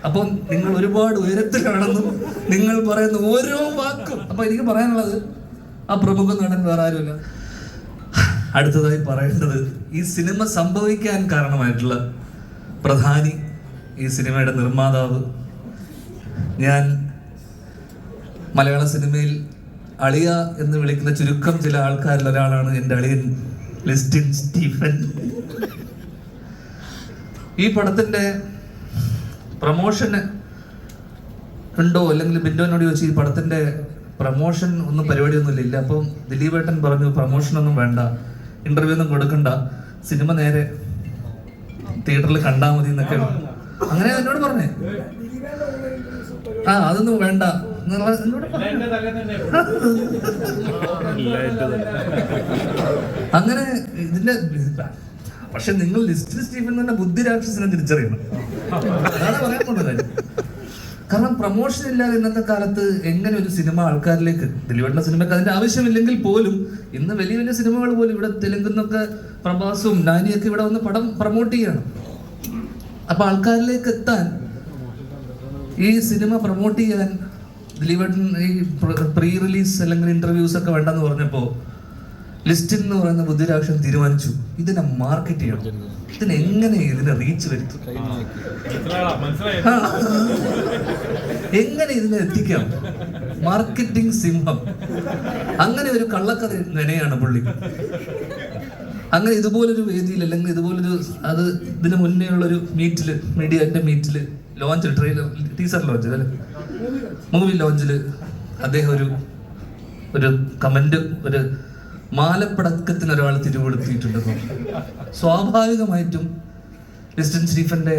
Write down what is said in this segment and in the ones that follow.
അപ്പോൾ നിങ്ങൾ ഒരുപാട് ഉയരത്തിലാണെന്നും നിങ്ങൾ പറയുന്ന ഓരോ വാക്കും. അപ്പൊ എനിക്ക് പറയാനുള്ളത്, ആ പ്രമുഖ നടൻ വേറെ ആരുമില്ല. അടുത്തതായി പറയേണ്ടത്, ഈ സിനിമ സംഭവിക്കാൻ കാരണമായിട്ടുള്ള പ്രധാനി, ഈ സിനിമയുടെ നിർമ്മാതാവ്, ഞാൻ മലയാള സിനിമയിൽ അളിയ എന്ന് വിളിക്കുന്ന ചുരുക്കം ചില ആൾക്കാരിൽ ഒരാളാണ് എൻ്റെ അളിയൻ ലിസ്റ്റിൻ സ്റ്റീഫൻ. ഈ പടത്തിന്റെ പ്രമോഷന് ഉണ്ടോ, അല്ലെങ്കിൽ ബിന്ദുവിനോട് ചോദിച്ചു ഈ പടത്തിന്റെ പ്രമോഷൻ ഒന്നും പരിപാടിയൊന്നും ഇല്ല. അപ്പം ദിലീപേട്ടൻ പറഞ്ഞു പ്രമോഷനൊന്നും വേണ്ട, ഇന്റർവ്യൂ ഒന്നും കൊടുക്കണ്ട, സിനിമ നേരെ തിയേറ്ററിൽ കണ്ടാൽ മതി എന്നൊക്കെ. അങ്ങനെ എന്നോട് പറഞ്ഞേ, ആ അതൊന്നും വേണ്ട അങ്ങനെ ഇതിന്റെ. പക്ഷെ നിങ്ങൾ ലിസ്റ്റിൻ സ്റ്റീഫൻ തന്നെ ബുദ്ധി രാക്ഷസിനെ തിരിച്ചറിയണം. അതാണ് പറയാൻ പോകുന്ന കാര്യം. കാരണം പ്രമോഷൻ ഇല്ലാതെ ഇന്നത്തെ കാലത്ത് എങ്ങനെ ഒരു സിനിമ ആൾക്കാരിലേക്ക്, ദിലീപേട്ടൻ്റെ സിനിമയ്ക്ക് അതിന്റെ ആവശ്യമില്ലെങ്കിൽ പോലും ഇന്ന് വലിയ വലിയ സിനിമകൾ പോലും ഇവിടെ തെലുങ്കുന്നൊക്കെ പ്രഭാസും നാനിയൊക്കെ ഇവിടെ വന്ന് പടം പ്രൊമോട്ട് ചെയ്യണം. അപ്പൊ ആൾക്കാരിലേക്ക് എത്താൻ, ഈ സിനിമ പ്രൊമോട്ട് ചെയ്യാൻ ദിലീപേട്ടൻ ഈ പ്രീ റിലീസ് അല്ലെങ്കിൽ ഇന്റർവ്യൂസ് ഒക്കെ വേണ്ടെന്ന് പറഞ്ഞപ്പോ ലിസ്റ്റിൻ എന്ന് പറയുന്ന ബുദ്ധിരാക്ഷൻ തീരുമാനിച്ചു ഇതിനെ മാർക്കറ്റ് ചെയ്യണം, ഇതിനെങ്ങനെ ഇതിനെ റീച്ച് വരുത്തും, എങ്ങനെ ഇതിനെ എത്തിക്കാം, മാർക്കറ്റിംഗ് സിംഹം. അങ്ങനെ ഒരു കള്ളക്കഥ നിലയാണ് പുള്ളി. അങ്ങനെ ഇതുപോലൊരു വേദിയിൽ, അല്ലെങ്കിൽ ഇതുപോലൊരു, അത് ഇതിന് മുന്നേ ഉള്ളൊരു മീറ്റില്, മീഡിയന്റെ മീറ്റില്, ലോഞ്ച് ടീസർ ലോഞ്ച് അല്ലെ, മൂവി ലോഞ്ചില് അദ്ദേഹം ഒരു കമന്റ്, ഒരു മാലപ്പടക്കത്തിന് ഒരാൾ തിരികൊടുത്തിട്ടുണ്ടെന്ന്. സ്വാഭാവികമായിട്ടും ലിസ്റ്റിൻ സ്റ്റീഫന്റെ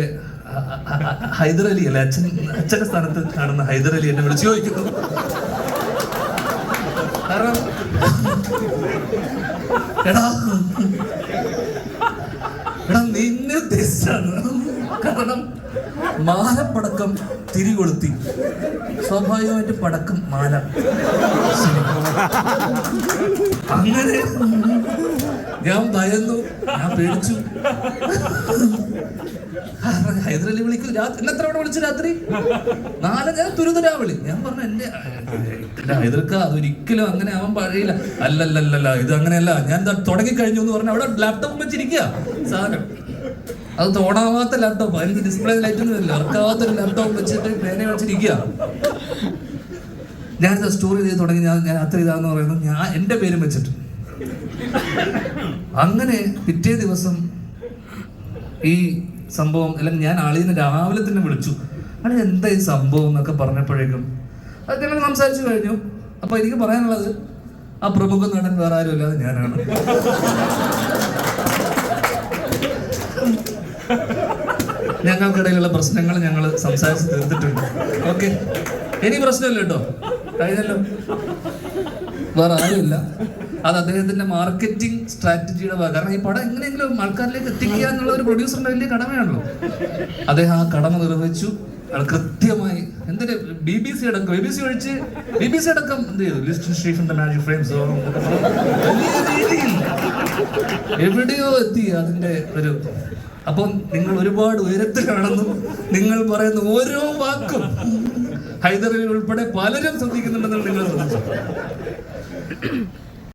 ഹൈദർ അലി അല്ലെ, അച്ഛന്റെ സ്ഥാനത്ത് കാണുന്ന ഹൈദർ അലി എന്നെ വിളിച്ചു ചോദിക്കുന്നു. കാരണം എടാ നിന്നെ ഉദ്ദേശിച്ചാണ്. കാരണം മാലപ്പടക്കം തിരികൊളുത്തി, സ്വാഭാവികമായിട്ട് പടക്കം മാല. അങ്ങനെ ഞാൻ ഭയന്നു, ഞാൻ പേടിച്ചു. ഹൈദരലി വിളിക്കും, എന്നെ എത്ര തവണ വിളിച്ചു രാത്രി? 4. ഞാൻ തുരുതുരാ വിളി. ഞാൻ പറഞ്ഞു എന്റെ ഹൈദർക്ക അതൊരിക്കലും അങ്ങനെ ആവാൻ പാടില്ല. അല്ലല്ലല്ല, ഇത് അങ്ങനെയല്ല, ഞാൻ തുടങ്ങി കഴിഞ്ഞു എന്ന് പറഞ്ഞ അവിടെ ലാപ്ടോപ്പ് വെച്ചിരിക്കുക സാധനം. അത് തോടാവാത്ത ലാപ്ടോപ്പ്, അതിന് ഡിസ്പ്ലേ ലൈറ്റൊന്നും ഇല്ല, വർക്കാവാത്തൊരു ലാപ്ടോപ്പ് വെച്ചിട്ട് പേന വെച്ചിരിക്കുക. ഞാനിത് സ്റ്റോറി ചെയ്ത് തുടങ്ങി, ഞാൻ അത്ര ഇതാന്ന് പറയുന്നു, ഞാൻ എൻ്റെ പേരും വെച്ചിട്ട്. അങ്ങനെ പിറ്റേ ദിവസം ഈ സംഭവം, അല്ലെങ്കിൽ ഞാൻ ആളിന്ന് രാവിലെ തന്നെ വിളിച്ചു, അത് എന്താ ഈ സംഭവം എന്നൊക്കെ പറഞ്ഞപ്പോഴേക്കും അത് ഞങ്ങൾ സംസാരിച്ചു കഴിഞ്ഞു. അപ്പൊ എനിക്ക് പറയാനുള്ളത്, ആ പ്രമുഖ നടൻ വേറെ ആരും ഇല്ലാതെ ഞാനാണ്. ഞങ്ങൾക്കിടയിലുള്ള പ്രശ്നങ്ങൾ ഞങ്ങൾ സംസാരിച്ച് തീർത്തിട്ടുണ്ട്. ഓക്കെ, ഇനി പ്രശ്നമില്ല കേട്ടോ, കഴിഞ്ഞല്ലോ. വേറെ ആരുമില്ല, അത് അദ്ദേഹത്തിന്റെ മാർക്കറ്റിംഗ് സ്ട്രാറ്റജിയുടെ ഭാഗം. കാരണം ഈ പടം എങ്ങനെയെങ്കിലും ആൾക്കാരിലേക്ക് എത്തിക്കുക എന്നുള്ള ഒരു പ്രൊഡ്യൂസറിന്റെ വലിയ കടമയാണല്ലോ. അദ്ദേഹം ആ കടമ നിർവഹിച്ചു. കൃത്യമായി എന്തിന് BBC അടക്കം, BBC അടക്കം എന്ത് ചെയ്തു, ലിസ്റ്റിൻ സ്റ്റീഫന്റെ മാജിക് ഫ്രെയിംസ് എവിടെയോ എത്തി അതിന്റെ ഒരു. അപ്പോൾ നിങ്ങൾ ഒരുപാട് ഉയരത്തിലാണെന്നും നിങ്ങൾ പറയുന്ന ഓരോ വാക്കും ഹൈദർ അലി ഉൾപ്പെടെ പലരും ശ്രദ്ധിക്കുന്നുണ്ടെന്നും നിങ്ങൾ ശ്രദ്ധിച്ചു.